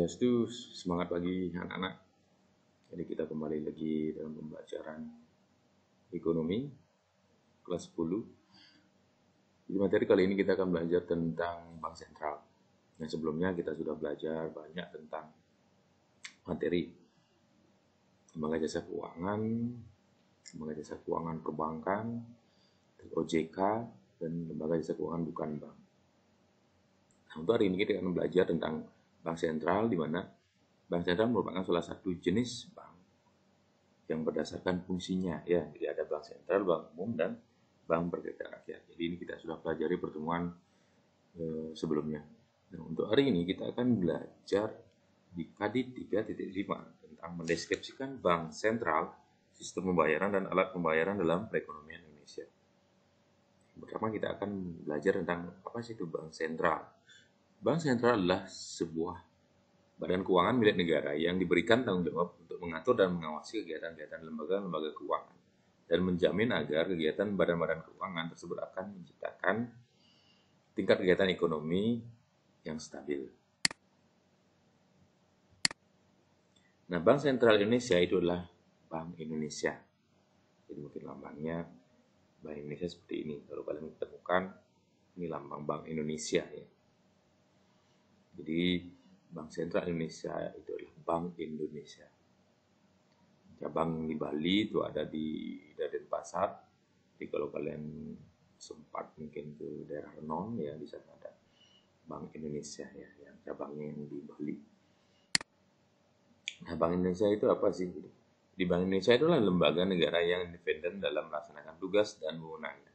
Swastiastu, semangat pagi anak-anak. Jadi kita kembali lagi dalam pembelajaran ekonomi kelas 10. Di materi kali ini kita akan belajar tentang bank sentral. Yang sebelumnya kita sudah belajar banyak tentang materi lembaga jasa keuangan, lembaga jasa keuangan perbankan, OJK, dan lembaga jasa keuangan bukan bank. Nah, untuk hari ini kita akan belajar tentang bank sentral, di mana bank sentral merupakan salah satu jenis bank yang berdasarkan fungsinya. Ya, jadi ada bank sentral, bank umum, dan bank bergerak rakyat. Jadi ini kita sudah pelajari pertemuan sebelumnya. Nah, untuk hari ini kita akan belajar di KD 3.5 tentang mendeskripsikan bank sentral, sistem pembayaran, dan alat pembayaran dalam perekonomian Indonesia. Pertama kita akan belajar tentang apa sih itu bank sentral. Bank sentral adalah sebuah badan keuangan milik negara yang diberikan tanggung jawab untuk mengatur dan mengawasi kegiatan-kegiatan lembaga-lembaga keuangan dan menjamin agar kegiatan badan-badan keuangan tersebut akan menciptakan tingkat kegiatan ekonomi yang stabil. Nah, Bank Sentral Indonesia itu adalah Bank Indonesia. Jadi mungkin lambangnya Bank Indonesia seperti ini. Kalau kalian temukan, ini lambang Bank Indonesia ya. Jadi Bank Sentral Indonesia itu adalah Bank Indonesia. Cabang di Bali itu ada di Denpasar. Jadi kalau kalian sempat mungkin ke daerah Renon ya, di sana ada Bank Indonesia ya, yang cabangnya yang di Bali. Nah, Bank Indonesia itu apa sih? Di Bank Indonesia itulah lembaga negara yang independen dalam melaksanakan tugas dan wewenangnya.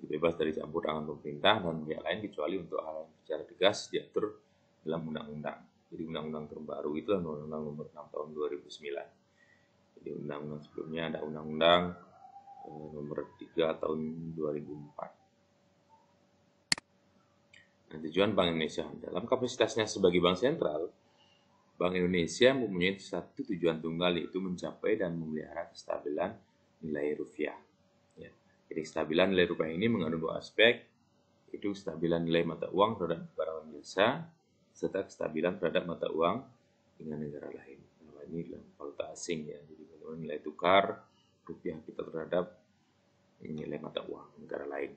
Bebas dari campur tangan pemerintah dan pihak lain kecuali untuk hal yang secara tegas diatur dalam undang-undang. Jadi undang-undang terbaru itu Undang-Undang Nomor 6 Tahun 2009. Jadi undang-undang sebelumnya ada Undang-Undang Nomor 3 Tahun 2004. Nah, tujuan Bank Indonesia dalam kapasitasnya sebagai bank sentral, Bank Indonesia mempunyai satu tujuan tunggal, yaitu mencapai dan memelihara kestabilan nilai rupiah. Ya. Jadi kestabilan nilai rupiah ini mengandung dua aspek, yaitu kestabilan nilai mata uang terhadap barang dan jasa, serta kestabilan terhadap mata uang dengan negara lain. Nah, ini dalam valuta asing ya. Jadi bagaimana nilai tukar rupiah kita terhadap nilai mata uang negara lain.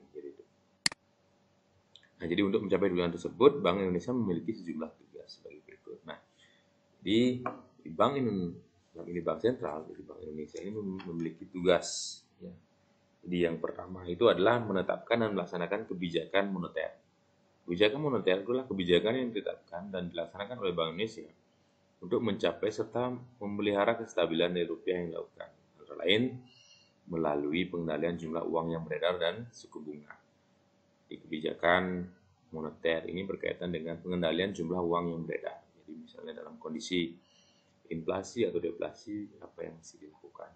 Nah, jadi untuk mencapai tujuan tersebut, Bank Indonesia memiliki sejumlah tugas sebagai berikut. Nah, di Bank Sentral, jadi Bank Indonesia ini memiliki tugas. Ya. Jadi yang pertama itu adalah menetapkan dan melaksanakan kebijakan moneter. Kebijakan moneter adalah kebijakan yang ditetapkan dan dilaksanakan oleh Bank Indonesia untuk mencapai serta memelihara kestabilan nilai rupiah yang dilakukan, antara lain melalui pengendalian jumlah uang yang beredar dan suku bunga. Di kebijakan moneter ini berkaitan dengan pengendalian jumlah uang yang beredar. Jadi misalnya dalam kondisi inflasi atau deflasi, apa yang mesti dilakukan.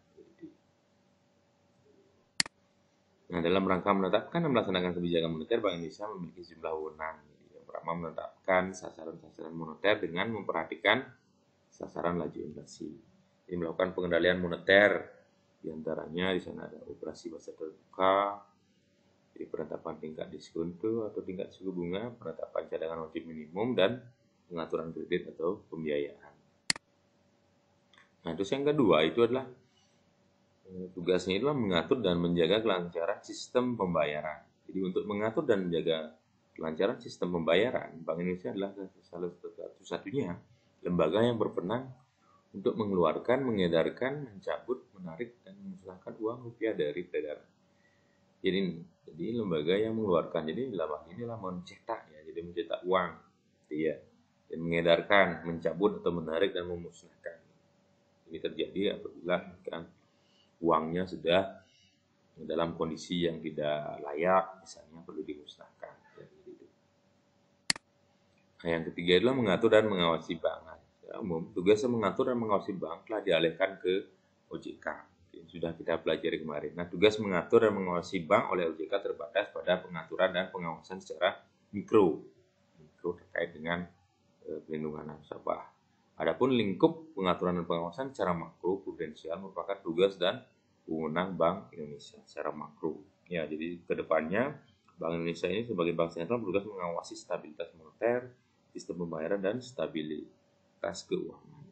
Nah, dalam rangka menetapkan dan melaksanakan kebijakan moneter, Bank Indonesia memiliki sejumlah wewenang. Yang pertama, menetapkan sasaran-sasaran moneter dengan memperhatikan sasaran laju inflasi. Jadi melakukan pengendalian moneter, diantaranya di sana ada operasi pasar terbuka, jadi penetapan tingkat diskonto atau tingkat suku bunga, penetapan cadangan wajib minimum, dan pengaturan kredit atau pembiayaan. Nah, terus yang kedua itu adalah tugasnya adalah mengatur dan menjaga kelancaran sistem pembayaran. Jadi untuk mengatur dan menjaga kelancaran sistem pembayaran, Bank Indonesia adalah salah satu-satunya lembaga yang berwenang untuk mengeluarkan, mengedarkan, mencabut, menarik, dan memusnahkan uang rupiah dari peredaran. Jadi lembaga yang mengeluarkan, jadi dalam hal inilah mencetak ya, jadi mencetak uang, ya, dan mengedarkan, mencabut atau menarik dan memusnahkan. Ini terjadi apabila kan uangnya sudah dalam kondisi yang tidak layak, misalnya perlu dimusnahkan. Nah, yang ketiga adalah mengatur dan mengawasi bank. Ya, tugasnya mengatur dan mengawasi bank telah dialihkan ke OJK. Sudah kita pelajari kemarin. Nah, tugas mengatur dan mengawasi bank oleh OJK terbatas pada pengaturan dan pengawasan secara mikro terkait dengan pelindungan nasabah. Adapun lingkup pengaturan dan pengawasan secara makro prudensial merupakan tugas dan wewenang Bank Indonesia secara makro. Ya, jadi kedepannya Bank Indonesia ini sebagai bank sentral bertugas mengawasi stabilitas moneter, sistem pembayaran, dan stabilitas stabilitas keuangan.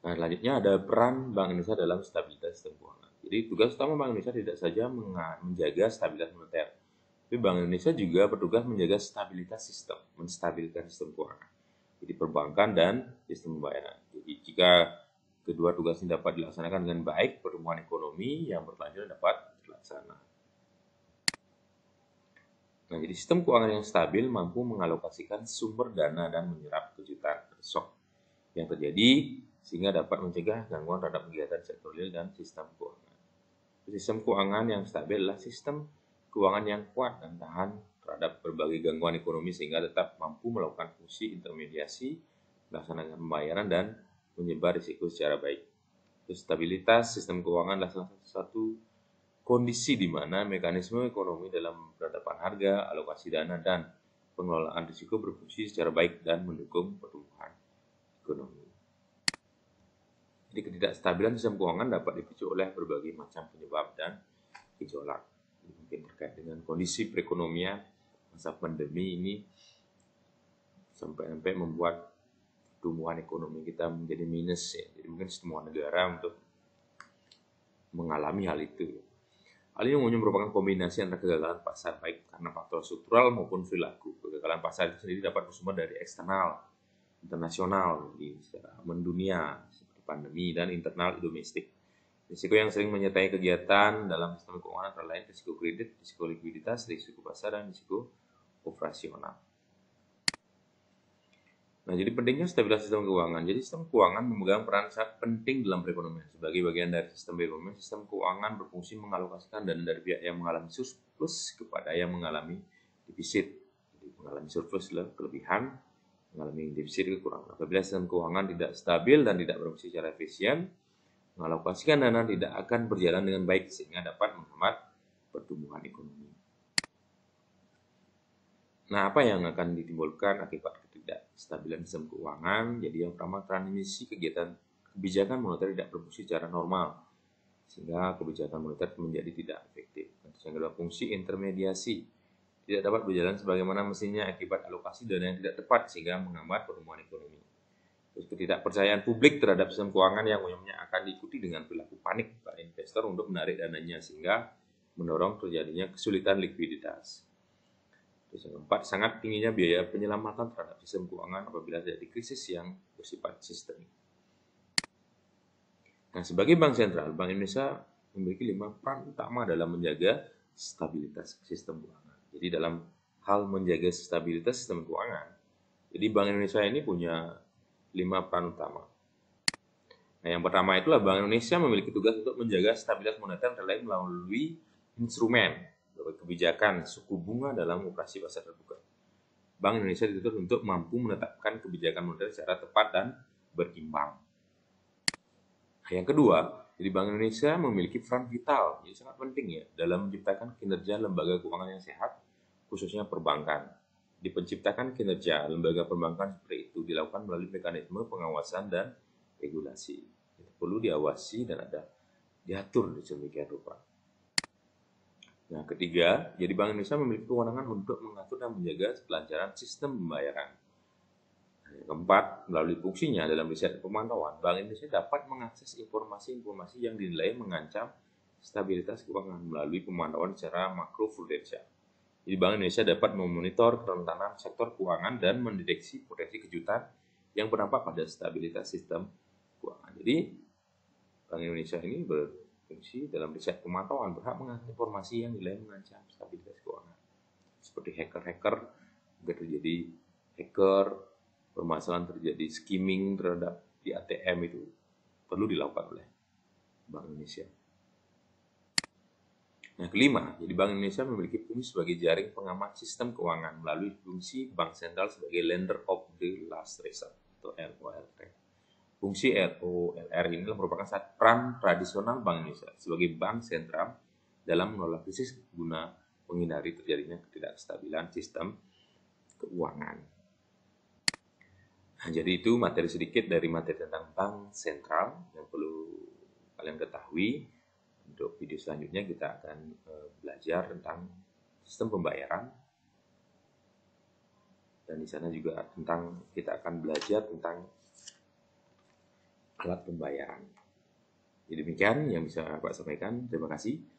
Nah, selanjutnya ada peran Bank Indonesia dalam stabilitas sistem keuangan. Jadi, tugas utama Bank Indonesia tidak saja menjaga stabilitas moneter, tapi Bank Indonesia juga bertugas menjaga stabilitas sistem, menstabilkan sistem keuangan. Jadi, perbankan dan sistem pembayaran. Jadi, jika kedua tugas ini dapat dilaksanakan dengan baik, pertumbuhan ekonomi yang berkelanjutan dapat terlaksana. Nah, jadi sistem keuangan yang stabil mampu mengalokasikan sumber dana dan menyerap kejutan shock yang terjadi sehingga dapat mencegah gangguan terhadap kegiatan sektor real dan sistem keuangan. Sistem keuangan yang stabil adalah sistem keuangan yang kuat dan tahan terhadap berbagai gangguan ekonomi sehingga tetap mampu melakukan fungsi intermediasi, melaksanakan pembayaran dan menyebar risiko secara baik. Stabilitas sistem keuangan adalah salah satu kondisi di mana mekanisme ekonomi dalam penetapan harga, alokasi dana, dan pengelolaan risiko berfungsi secara baik dan mendukung pertumbuhan ekonomi. Jadi ketidakstabilan sistem keuangan dapat dipicu oleh berbagai macam penyebab dan gejolak. Mungkin terkait dengan kondisi perekonomian masa pandemi ini sampai membuat pertumbuhan ekonomi kita menjadi minus ya. Jadi mungkin semua negara untuk mengalami hal itu. Hal ini umumnya merupakan kombinasi antara kegagalan pasar baik karena faktor struktural maupun perilaku. Kegagalan pasar itu sendiri dapat bersumber dari eksternal, internasional, secara mendunia seperti pandemi dan internal domestik. Risiko yang sering menyertai kegiatan dalam sistem keuangan antara lain risiko kredit, risiko likuiditas, risiko pasar, dan risiko operasional. Nah, jadi pentingnya stabilitas sistem keuangan. Jadi sistem keuangan memegang peran sangat penting dalam perekonomian. Sebagai bagian dari sistem perekonomian, sistem keuangan berfungsi mengalokasikan dana dari pihak yang mengalami surplus kepada yang mengalami defisit. Jadi mengalami surplus adalah kelebihan, mengalami defisit kekurangan. Apabila sistem keuangan tidak stabil dan tidak berfungsi secara efisien, mengalokasikan dana tidak akan berjalan dengan baik sehingga dapat menghambat pertumbuhan ekonomi. Nah, apa yang akan ditimbulkan akibat ketidakstabilan sistem keuangan? Jadi yang pertama, transmisi kebijakan moneter tidak berfungsi secara normal, sehingga kebijakan moneter menjadi tidak efektif. Yang kedua, fungsi intermediasi tidak dapat berjalan sebagaimana mestinya akibat alokasi dana yang tidak tepat, sehingga menghambat pertumbuhan ekonomi. Terus ketidakpercayaan publik terhadap sistem keuangan yang umumnya akan diikuti dengan perilaku panik para investor untuk menarik dananya, sehingga mendorong terjadinya kesulitan likuiditas. Terus yang keempat, sangat tingginya biaya penyelamatan terhadap sistem keuangan apabila terjadi krisis yang bersifat sistemik. Nah, sebagai bank sentral, Bank Indonesia memiliki 5 peran utama dalam menjaga stabilitas sistem keuangan. Jadi dalam hal menjaga stabilitas sistem keuangan, jadi Bank Indonesia ini punya 5 peran utama. Nah, yang pertama itulah Bank Indonesia memiliki tugas untuk menjaga stabilitas moneter terlain melalui instrumen kebijakan suku bunga dalam operasi pasar terbuka. Bank Indonesia dituntut untuk mampu menetapkan kebijakan moneter secara tepat dan berimbang. Yang kedua, jadi Bank Indonesia memiliki peran vital, jadi sangat penting ya dalam menciptakan kinerja lembaga keuangan yang sehat, khususnya perbankan. Di penciptakan kinerja lembaga perbankan seperti itu dilakukan melalui mekanisme pengawasan dan regulasi. Itu perlu diawasi dan diatur sedemikian rupa. Nah, ketiga, jadi Bank Indonesia memiliki kewenangan untuk mengatur dan menjaga kelancaran sistem pembayaran. Nah, yang keempat, melalui fungsinya dalam riset pemantauan, Bank Indonesia dapat mengakses informasi-informasi yang dinilai mengancam stabilitas keuangan melalui pemantauan secara makroprudensial. Jadi Bank Indonesia dapat memonitor kerentanan sektor keuangan dan mendeteksi potensi kejutan yang berdampak pada stabilitas sistem keuangan. Jadi Bank Indonesia ini berfungsi dalam riset pemantauan, berhak mengakses informasi yang dinilai mengancam stabilitas keuangan. Seperti hacker-hacker, jika terjadi permasalahan terjadi skimming terhadap di ATM itu perlu dilakukan oleh Bank Indonesia. Nah, kelima, jadi Bank Indonesia memiliki fungsi sebagai jaring pengamat sistem keuangan melalui fungsi Bank Sentral sebagai lender of the last resort atau LOLR. Fungsi LOLR ini merupakan peran tradisional Bank Indonesia sebagai bank sentral dalam mengelola krisis guna menghindari terjadinya ketidakstabilan sistem keuangan. Nah, jadi itu materi sedikit dari materi tentang bank sentral yang perlu kalian ketahui. Untuk video selanjutnya kita akan belajar tentang sistem pembayaran Dan di sana juga kita akan belajar tentang alat pembayaran. Jadi demikian yang bisa Pak sampaikan. Terima kasih.